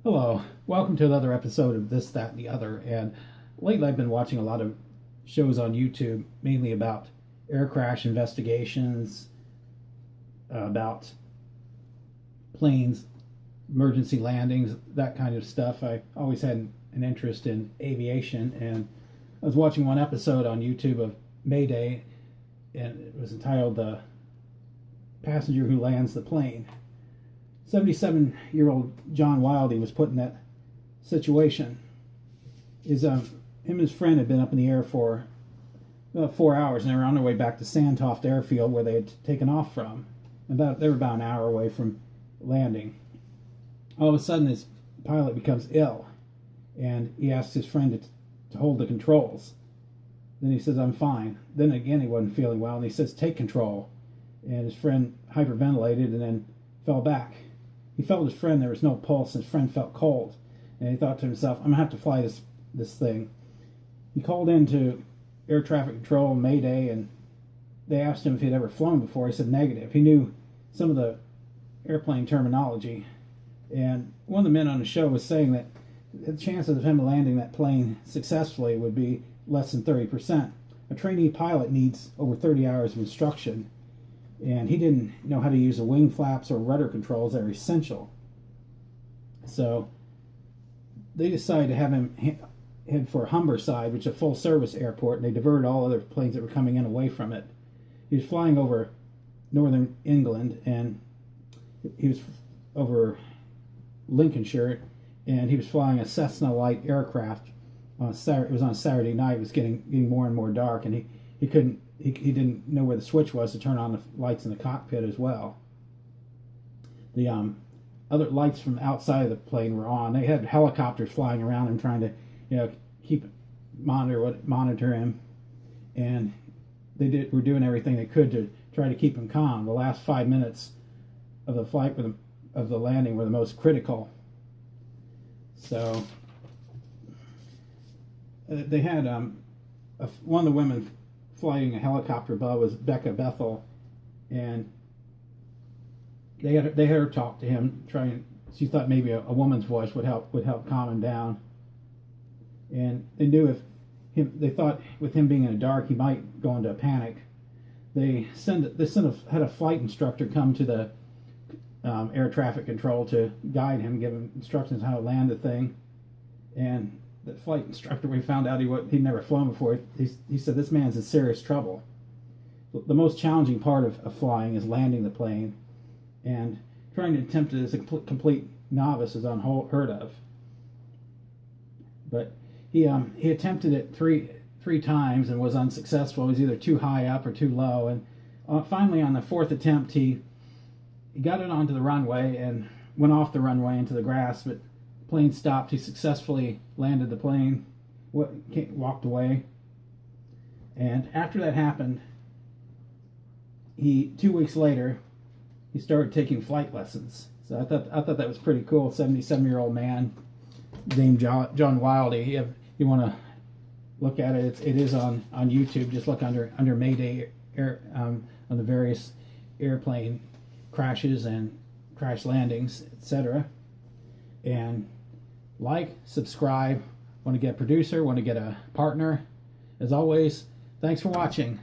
Hello, welcome to another episode of This, That, and the Other. And lately I've been watching a lot of shows on YouTube, mainly about air crash investigations, about planes, emergency landings, that kind of stuff. I always had an interest in aviation, and I was watching one episode on YouTube of Mayday, and it was entitled The Passenger Who Lands the Plane. 77-year-old John Wildy was put in that situation. Him and his friend had been up in the air for about 4 hours, and they were on their way back to Sandtoft Airfield, where they had taken off from. They were about an hour away from landing. All of a sudden, his pilot becomes ill, and he asks his friend to hold the controls. Then he says, "I'm fine." Then again, he wasn't feeling well, and he says, "Take control." And his friend hyperventilated and then fell back. He felt his friend, there was no pulse, and his friend felt cold. And he thought to himself, "I'm going to have to fly this thing." He called into air traffic control, Mayday, and they asked him if he'd ever flown before. He said negative. He knew some of the airplane terminology. And one of the men on the show was saying that the chances of him landing that plane successfully would be less than 30%. A trainee pilot needs over 30 hours of instruction, and he didn't know how to use the wing flaps or rudder controls that are essential. So they decided to have him head for Humberside, which is a full-service airport, and they diverted all other planes that were coming in away from it. He was flying over northern England, and he was over Lincolnshire, and he was flying a Cessna light aircraft. It was on Saturday night. It was getting more and more dark, and he didn't know where the switch was to turn on the lights in the cockpit as well. The other lights from outside of the plane were on. They had helicopters flying around him, trying to monitor him, and were doing everything they could to try to keep him calm. The last 5 minutes of the flight of the landing were the most critical. So they had one of the women flying a helicopter above was Becca Bethel, and they had her talk to him. She thought maybe a woman's voice would help calm him down, and they knew they thought with him being in the dark he might go into a panic. They had a flight instructor come to the air traffic control to guide him, give him instructions how to land the thing, and the flight instructor, we found out he'd never flown before. He said, "This man's in serious trouble." The most challenging part of flying is landing the plane, and trying to attempt it as a complete novice is unheard of. But he attempted it three times and was unsuccessful. He was either too high up or too low, and finally on the fourth attempt he got it onto the runway and went off the runway into the grass, but plane stopped. He successfully landed the plane, walked away, and after that happened, 2 weeks later, he started taking flight lessons. So I thought that was pretty cool. 77-year-old man named John Wildy. If you want to look at it, it is on YouTube. Just look under Mayday on the various airplane crashes and crash landings, etc. And subscribe. Want to get a producer, want to get a partner. As always, thanks for watching.